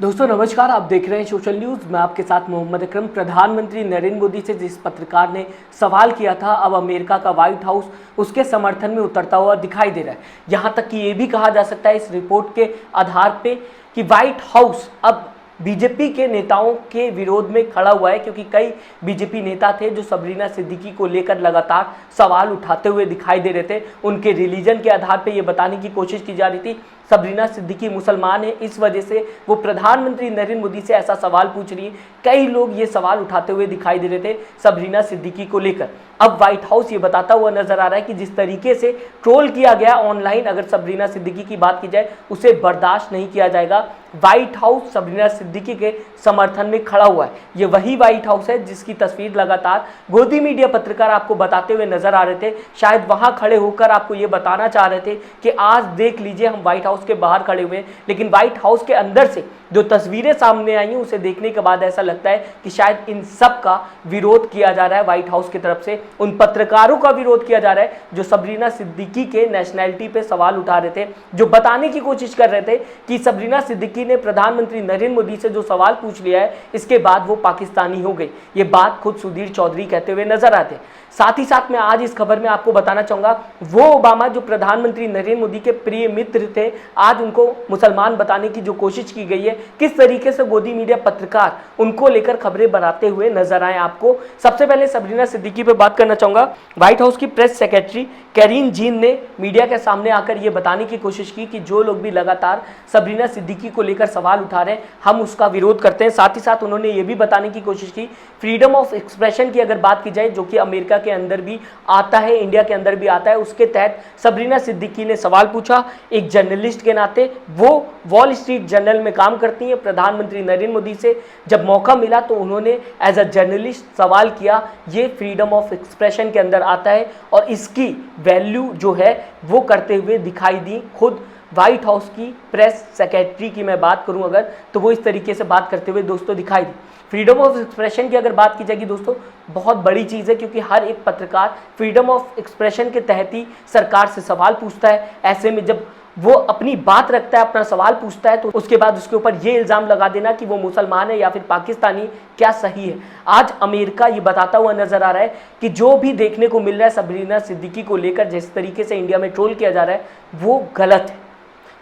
दोस्तों नमस्कार, आप देख रहे हैं सोशल न्यूज़। मैं आपके साथ मोहम्मद अकरम। प्रधानमंत्री नरेंद्र मोदी से जिस पत्रकार ने सवाल किया था, अब अमेरिका का व्हाइट हाउस उसके समर्थन में उतरता हुआ दिखाई दे रहा है। यहाँ तक कि ये भी कहा जा सकता है इस रिपोर्ट के आधार पे कि व्हाइट हाउस अब बीजेपी के नेताओं के विरोध में खड़ा हुआ है, क्योंकि कई बीजेपी नेता थे जो सबरीना सिद्दीकी को लेकर लगातार सवाल उठाते हुए दिखाई दे रहे थे। उनके रिलीजन के आधार पे ये बताने की कोशिश की जा रही थी सबरीना सिद्दीकी मुसलमान है, इस वजह से वो प्रधानमंत्री नरेंद्र मोदी से ऐसा सवाल पूछ रही है। कई लोग ये सवाल उठाते हुए दिखाई दे रहे थे सबरीना सिद्दीकी को लेकर। अब व्हाइट हाउस ये बताता हुआ नजर आ रहा है कि जिस तरीके से ट्रोल किया गया ऑनलाइन, अगर सबरीना सिद्दीकी की बात की जाए, उसे बर्दाश्त नहीं किया जाएगा। व्हाइट हाउस सबरीना सिद्दीकी के समर्थन में खड़ा हुआ है। ये वही व्हाइट हाउस है जिसकी तस्वीर लगातार गोदी मीडिया पत्रकार आपको बताते हुए नजर आ रहे थे। शायद वहां खड़े होकर आपको ये बताना चाह रहे थे कि आज देख लीजिए हम व्हाइट हाउस के बाहर खड़े हुए हैं, लेकिन व्हाइट हाउस के अंदर से जो तस्वीरें सामने आई हैं उसे देखने के बाद ऐसा लगता है कि शायद इन सब का विरोध किया जा रहा है व्हाइट हाउस की तरफ से। उन पत्रकारों का विरोध किया जा रहा है जो सबरीना सिद्दीकी के नेशनैलिटी पे सवाल उठा रहे थे, जो बताने की कोशिश कर रहे थे कि सबरीना सिद्दीकी ने प्रधानमंत्री नरेंद्र मोदी से जो सवाल पूछ लिया है, इसके बाद वो पाकिस्तानी हो गई। ये बात खुद सुधीर चौधरी कहते हुए नजर आते हैं। साथ ही साथ मैं आज इस खबर में आपको बताना चाहूंगा, वो ओबामा जो प्रधानमंत्री नरेंद्र मोदी के प्रिय मित्र थे, आज उनको मुसलमान बताने की जो कोशिश की गई है, किस तरीके से गोदी मीडिया पत्रकार उनको लेकर खबरें बनाते हुए नजर आए आपको। सबसे पहले सबरीना सिद्दीकी पे बात करना चाहूंगा। व्हाइट हाउस की प्रेस सेक्रेटरी कैरीन जीन ने मीडिया के सामने आकर यह बताने की कोशिश की कि जो लोग भी लगातार सबरीना सिद्दीकी को लेकर सवाल उठा रहे हैं, हम उसका विरोध करते हैं। साथ ही साथ उन्होंने ये भी बताने की कोशिश की फ्रीडम ऑफ एक्सप्रेशन की अगर बात की जाए, जो कि अमेरिका के अंदर भी आता है, इंडिया के अंदर भी आता है, उसके तहत सबरीना सिद्दीकी ने सवाल पूछा। एक जर्नलिस्ट के नाते वो वॉल स्ट्रीट जर्नल में काम करती हैं। प्रधानमंत्री नरेंद्र मोदी से जब मौका मिला तो उन्होंने एज अ जर्नलिस्ट सवाल किया। ये फ्रीडम ऑफ एक्सप्रेशन के अंदर आता है और इसकी वैल्यू जो है वो करते हुए दिखाई दी। खुद व्हाइट हाउस की प्रेस सेक्रेटरी की मैं बात करूं अगर, तो वो इस तरीके से बात करते हुए दोस्तों दिखाई दी। फ्रीडम ऑफ एक्सप्रेशन की अगर बात की जाएगी दोस्तों, बहुत बड़ी चीज़ है, क्योंकि हर एक पत्रकार फ्रीडम ऑफ एक्सप्रेशन के तहत ही सरकार से सवाल पूछता है। ऐसे में जब वो अपनी बात रखता है, अपना सवाल पूछता है, तो उसके बाद उसके ऊपर ये इल्ज़ाम लगा देना कि वो मुसलमान है या फिर पाकिस्तानी, क्या सही है? आज अमेरिका ये बताता हुआ नजर आ रहा है कि जो भी देखने को मिल रहा है सबरीना सिद्दीकी को लेकर जिस तरीके से इंडिया में ट्रोल किया जा रहा है, वो गलत है।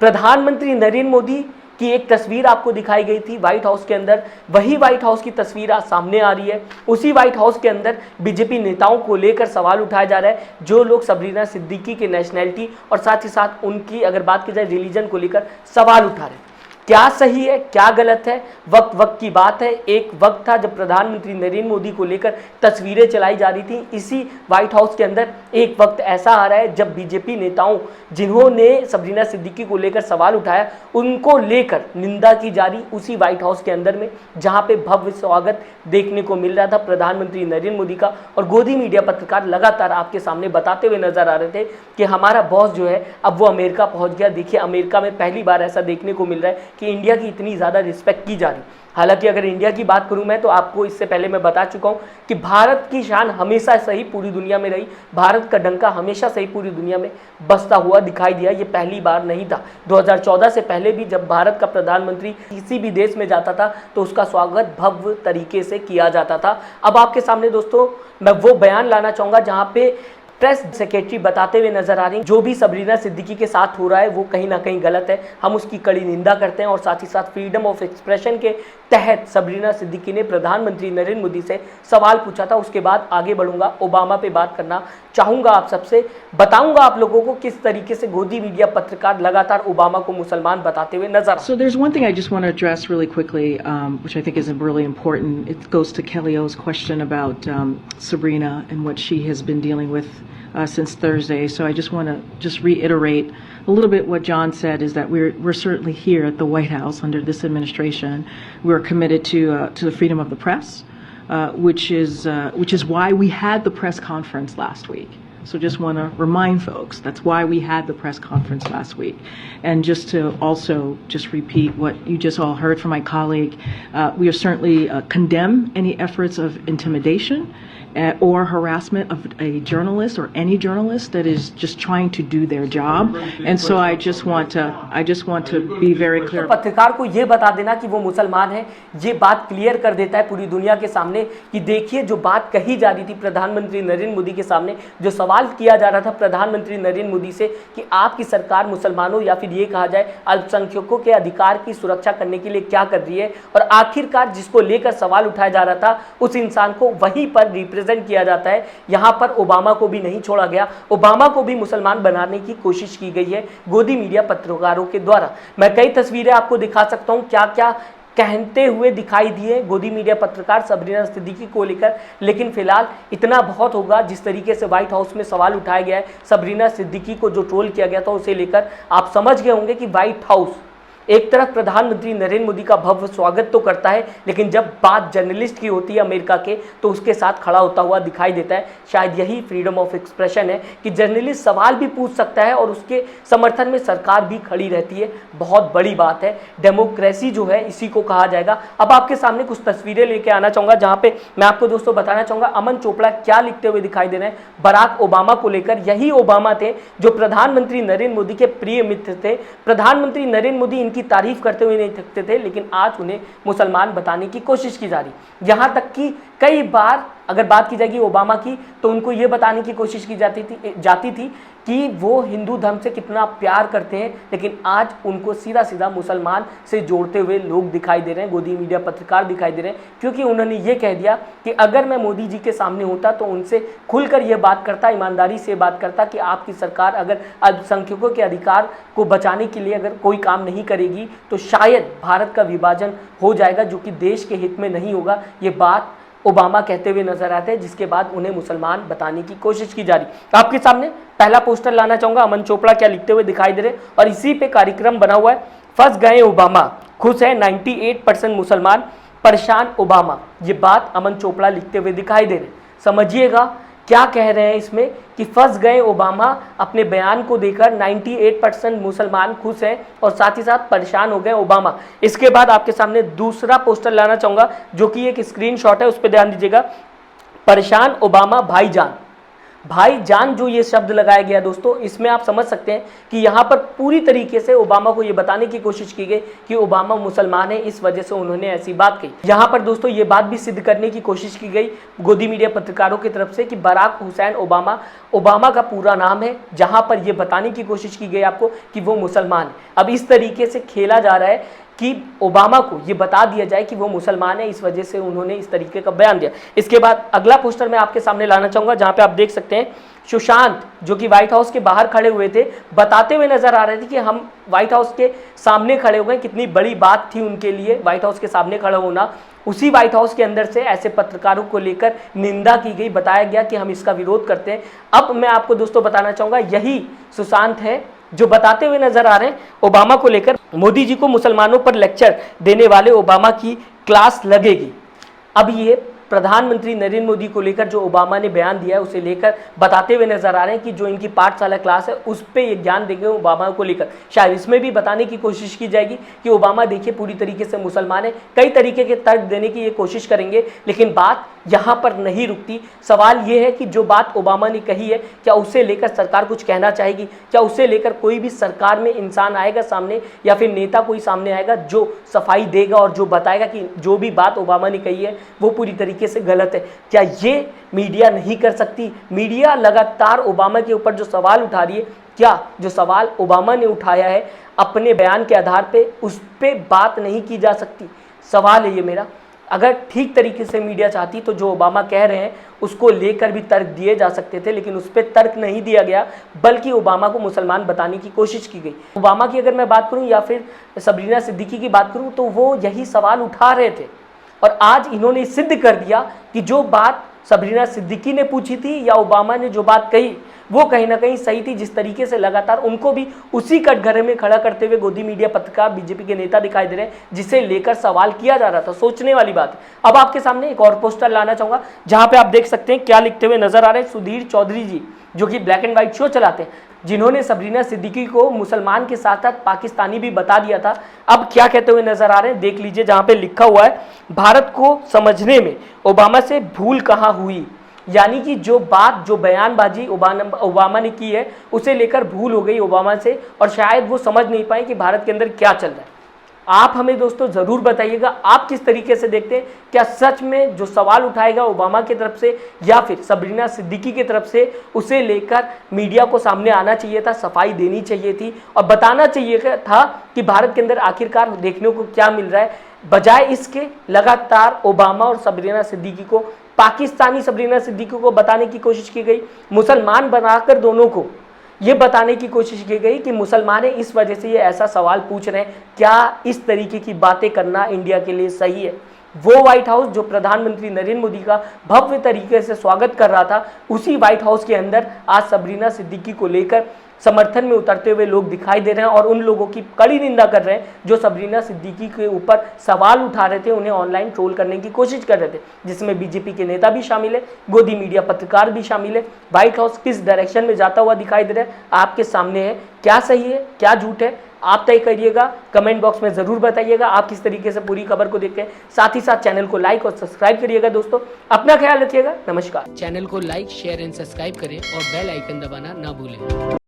प्रधानमंत्री नरेंद्र मोदी की एक तस्वीर आपको दिखाई गई थी व्हाइट हाउस के अंदर, वही व्हाइट हाउस की तस्वीर आज सामने आ रही है। उसी व्हाइट हाउस के अंदर बीजेपी नेताओं को लेकर सवाल उठाया जा रहा है, जो लोग सबरीना सिद्दीकी के नेशनैलिटी और साथ ही साथ उनकी अगर बात की जाए रिलीजन को लेकर सवाल उठा रहे हैं। क्या सही है, क्या गलत है, वक्त वक्त की बात है। एक वक्त था जब प्रधानमंत्री नरेंद्र मोदी को लेकर तस्वीरें चलाई जा रही थी। इसी व्हाइट हाउस के अंदर एक वक्त ऐसा आ रहा है जब बीजेपी नेताओं जिन्होंने सबरीना सिद्दीकी को लेकर सवाल उठाया, उनको लेकर निंदा की जा रही उसी व्हाइट हाउस के अंदर में, जहां पे भव्य स्वागत देखने को मिल रहा था प्रधानमंत्री नरेंद्र मोदी का। और गोदी मीडिया पत्रकार लगातार आपके सामने बताते हुए नजर आ रहे थे कि हमारा बॉस जो है अब वो अमेरिका पहुंच गया। देखिए, अमेरिका में पहली बार ऐसा देखने को मिल रहा है कि इंडिया की इतनी ज़्यादा रिस्पेक्ट की जा रही। हालांकि अगर इंडिया की बात करूं मैं, तो आपको इससे पहले मैं बता चुका हूं कि भारत की शान हमेशा सही पूरी दुनिया में रही। भारत का डंका हमेशा सही पूरी दुनिया में बजता हुआ दिखाई दिया। ये पहली बार नहीं था। 2014 से पहले भी जब भारत का प्रधानमंत्री किसी भी देश में जाता था तो उसका स्वागत भव्य तरीके से किया जाता था। अब आपके सामने दोस्तों मैं वो बयान लाना चाहूँगा जहाँ पे प्रेस सेक्रेटरी बताते हुए नजर आ रही जो भी सबरीना सिद्दीकी के साथ हो रहा है वो कहीं ना कहीं गलत है। हम उसकी कड़ी निंदा करते हैं और साथ ही साथ फ्रीडम ऑफ एक्सप्रेशन के तहत सबरीना सिद्दीकी ने प्रधानमंत्री नरेंद्र मोदी से सवाल पूछा था। उसके बाद आगे बढ़ूंगा, ओबामा पे बात करना चाहूँगा आप सबसे, बताऊंगा आप लोगों को किस तरीके से गोदी मीडिया पत्रकार लगातार ओबामा को मुसलमान बताते हुए नजर। So there's one thing I just want to address really quickly, which I think is really important. It goes to Kelly O's question about Sabrina and what she has been dealing with since Thursday. So I just want to reiterate a little bit what John said, is that we're certainly here at the White House under this administration. We're committed to the freedom of the press, which is why we had the press conference last week. So just want to remind folks, that's why we had the press conference last week. And just to also just repeat what you just all heard from my colleague, we are certainly condemn any efforts of intimidation or harassment of a journalist or any journalist that is just trying to do their job. And so I just want to be very clear. तो पत्रकार को ये बता देना कि वो मुसलमान है, ये बात क्लियर कर देता है पूरी दुनिया के सामने कि देखिए जो बात कही जा रही थी प्रधानमंत्री नरेंद्र मोदी के सामने, जो सवाल किया जा रहा था प्रधानमंत्री नरेंद्र मोदी से कि आपकी सरकार मुसलमानों या फिर ये कहा जाए अल्पसंख्यकों के अधिकार की सुरक्षा करने के लिए क्या कर रही है, और आखिरकार जिसको लेकर सवाल उठाया जा रहा था उस इंसान को वहीं पर रिप्रेजेंट किया जाता है। यहाँ पर ओबामा को भी नहीं छोड़ा गया, ओबामा को भी मुसलमान बनाने की कोशिश की गई है गोदी मीडिया पत्रकारों के द्वारा। मैं कई तस्वीरें आपको दिखा सकता हूँ क्या क्या कहते हुए दिखाई दिए गोदी मीडिया पत्रकार सबरीना सिद्दीकी को लेकर, लेकिन फिलहाल इतना बहुत होगा जिस तरीके से व्हाइट हाउस में सवाल उठाया गया है सबरीना सिद्दीकी को जो ट्रोल किया गया था उसे लेकर, आप समझ गए होंगे कि व्हाइट हाउस एक तरफ प्रधानमंत्री नरेंद्र मोदी का भव्य स्वागत तो करता है, लेकिन जब बात जर्नलिस्ट की होती है अमेरिका के तो उसके साथ खड़ा होता हुआ दिखाई देता है। शायद यही फ्रीडम ऑफ एक्सप्रेशन है कि जर्नलिस्ट सवाल भी पूछ सकता है और उसके समर्थन में सरकार भी खड़ी रहती है। बहुत बड़ी बात है, डेमोक्रेसी जो है इसी को कहा जाएगा। अब आपके सामने कुछ तस्वीरें लेके आना चाहूँगा जहाँ पे मैं आपको दोस्तों बताना चाहूँगा अमन चोपड़ा क्या लिखते हुए दिखाई दे रहे हैं बराक ओबामा को लेकर। यही ओबामा थे जो प्रधानमंत्री नरेंद्र मोदी के प्रिय मित्र थे। प्रधानमंत्री नरेंद्र मोदी की तारीफ करते हुए नहीं थकते थे, लेकिन आज उन्हें मुसलमान बताने की कोशिश की जा रही। यहां तक कि कई बार अगर बात की जाएगी ओबामा की तो उनको यह बताने की कोशिश की जाती थी कि वो हिंदू धर्म से कितना प्यार करते हैं, लेकिन आज उनको सीधा सीधा मुसलमान से जोड़ते हुए लोग दिखाई दे रहे हैं, गोदी मीडिया पत्रकार दिखाई दे रहे हैं, क्योंकि उन्होंने ये कह दिया कि अगर मैं मोदी जी के सामने होता तो उनसे खुलकर ये बात करता, ईमानदारी से बात करता कि आपकी सरकार अगर अल्पसंख्यकों के अधिकार को बचाने के लिए अगर कोई काम नहीं करेगी तो शायद भारत का विभाजन हो जाएगा, जो कि देश के हित में नहीं होगा। ये बात ओबामा कहते हुए नजर आते हैं, जिसके बाद उन्हें मुसलमान बताने की कोशिश की जा रही। आपके सामने पहला पोस्टर लाना चाहूंगा, अमन चोपड़ा क्या लिखते हुए दिखाई दे रहे और इसी पे कार्यक्रम बना हुआ है, फंस गए ओबामा, खुश है 98% मुसलमान, परेशान ओबामा। ये बात अमन चोपड़ा लिखते हुए दिखाई दे रहे। समझिएगा क्या कह रहे हैं इसमें कि फंस गए ओबामा, अपने बयान को देकर 98% मुसलमान खुश हैं और साथ ही साथ परेशान हो गए ओबामा। इसके बाद आपके सामने दूसरा पोस्टर लाना चाहूँगा जो कि एक स्क्रीनशॉट है, उस पर ध्यान दीजिएगा। परेशान ओबामा भाईजान, भाईजान जो ये शब्द लगाया गया दोस्तों, इसमें आप समझ सकते हैं कि यहाँ पर पूरी तरीके से ओबामा को ये बताने की कोशिश की गई कि ओबामा मुसलमान है, इस वजह से उन्होंने ऐसी बात कही। यहाँ पर दोस्तों ये बात भी सिद्ध करने की कोशिश की गई गोदी मीडिया पत्रकारों की तरफ से कि बराक हुसैन ओबामा, ओबामा का पूरा नाम है, जहाँ पर यह बताने की कोशिश की गई आपको कि वो मुसलमान है। अब इस तरीके से खेला जा रहा है कि ओबामा को ये बता दिया जाए कि वो मुसलमान है, इस वजह से उन्होंने इस तरीके का बयान दिया। इसके बाद अगला पोस्टर मैं आपके सामने लाना चाहूँगा जहाँ पे आप देख सकते हैं सुशांत जो कि व्हाइट हाउस के बाहर खड़े हुए थे, बताते हुए नजर आ रहे थे कि हम व्हाइट हाउस के सामने खड़े हो गए, कितनी बड़ी बात थी उनके लिए व्हाइट हाउस के सामने खड़ा होना। उसी व्हाइट हाउस के अंदर से ऐसे पत्रकारों को लेकर निंदा की गई, बताया गया कि हम इसका विरोध करते हैं। अब मैं आपको दोस्तों बताना चाहूँगा यही सुशांत है जो बताते हुए नजर आ रहे हैं ओबामा को लेकर, मोदी जी को मुसलमानों पर लेक्चर देने वाले ओबामा की क्लास लगेगी। अब ये प्रधानमंत्री नरेंद्र मोदी को लेकर जो ओबामा ने बयान दिया है उसे लेकर बताते हुए नजर आ रहे हैं कि जो इनकी पाठशाला क्लास है उस पर ये ज्ञान देंगे ओबामा को लेकर। शायद इसमें भी बताने की कोशिश की जाएगी कि ओबामा देखिए पूरी तरीके से मुसलमान है, कई तरीके के तर्क देने की ये कोशिश करेंगे, लेकिन बात यहाँ पर नहीं रुकती। सवाल ये है कि जो बात ओबामा ने कही है क्या उसे लेकर सरकार कुछ कहना चाहेगी, क्या उसे लेकर कोई भी सरकार में इंसान आएगा सामने या फिर नेता कोई सामने आएगा जो सफाई देगा और जो बताएगा कि जो भी बात ओबामा ने कही है वो पूरी तरीके से गलत है। क्या ये मीडिया नहीं कर सकती? मीडिया लगातार ओबामा के ऊपर जो सवाल उठा रही है, क्या जो सवाल ओबामा ने उठाया है अपने बयान के आधार पे उस पर बात नहीं की जा सकती? सवाल है ये मेरा। अगर ठीक तरीके से मीडिया चाहती तो जो ओबामा कह रहे हैं उसको लेकर भी तर्क दिए जा सकते थे, लेकिन उस पर तर्क नहीं दिया गया, बल्कि ओबामा को मुसलमान बताने की कोशिश की गई। ओबामा की अगर मैं बात करूं या फिर सबरीना सिद्दीकी की बात करूं तो वो यही सवाल उठा रहे थे और आज इन्होंने सिद्ध कर दिया कि जो बात सबरीना सिद्दीकी ने पूछी थी या ओबामा ने जो बात कही वो कहीं ना कहीं सही थी। जिस तरीके से लगातार उनको भी उसी कटघरे में खड़ा करते हुए गोदी मीडिया पत्रकार बीजेपी के नेता दिखाई दे रहे हैं, जिसे लेकर सवाल किया जा रहा था। सोचने वाली बात है। अब आपके सामने एक और पोस्टर लाना चाहूंगा जहां पे आप देख सकते हैं क्या लिखते हुए नजर आ रहे हैं सुधीर चौधरी जी, जो कि ब्लैक एंड व्हाइट शो चलाते हैं, जिन्होंने सबरीना सिद्दीकी को मुसलमान के साथ साथ पाकिस्तानी भी बता दिया था। अब क्या कहते हुए नजर आ रहे हैं देख लीजिए, जहां पे लिखा हुआ है भारत को समझने में ओबामा से भूल कहां हुई। यानी कि जो बात, जो बयानबाजी ओबामा ने की है उसे लेकर भूल हो गई ओबामा से, और शायद वो समझ नहीं पाए कि भारत के अंदर क्या चल रहा है। आप हमें दोस्तों ज़रूर बताइएगा आप किस तरीके से देखते हैं। क्या सच में जो सवाल उठाएगा ओबामा की तरफ से या फिर सबरीना सिद्दीकी की तरफ से, उसे लेकर मीडिया को सामने आना चाहिए था, सफाई देनी चाहिए थी और बताना चाहिए था कि भारत के अंदर आखिरकार देखने को क्या मिल रहा है। बजाय इसके लगातार ओबामा और सबरीना सिद्दीकी को, पाकिस्तानी सबरीना सिद्दीकी को बताने की कोशिश की गई, मुसलमान बनाकर दोनों को ये बताने की कोशिश की गई कि मुसलमान है इस वजह से ये ऐसा सवाल पूछ रहे हैं। क्या इस तरीके की बातें करना इंडिया के लिए सही है? वो व्हाइट हाउस जो प्रधानमंत्री नरेंद्र मोदी का भव्य तरीके से स्वागत कर रहा था, उसी व्हाइट हाउस के अंदर आज सबरीना सिद्दीकी को लेकर समर्थन में उतरते हुए लोग दिखाई दे रहे हैं और उन लोगों की कड़ी निंदा कर रहे हैं जो सबरीना सिद्दीकी के ऊपर सवाल उठा रहे थे, उन्हें ऑनलाइन ट्रोल करने की कोशिश कर रहे थे, जिसमें बीजेपी के नेता भी शामिल है, गोदी मीडिया पत्रकार भी शामिल है। व्हाइट हाउस किस डायरेक्शन में जाता हुआ दिखाई दे रहा है आपके सामने है। क्या सही है, क्या झूठ है, आप तय करिएगा, कमेंट बॉक्स में ज़रूर बताइएगा आप किस तरीके से पूरी खबर को देखते हैं। साथ ही साथ चैनल को लाइक और सब्सक्राइब करिएगा दोस्तों। अपना ख्याल रखिएगा। नमस्कार। चैनल को लाइक, शेयर एंड सब्सक्राइब करें और बेल आइकन दबाना ना भूलें।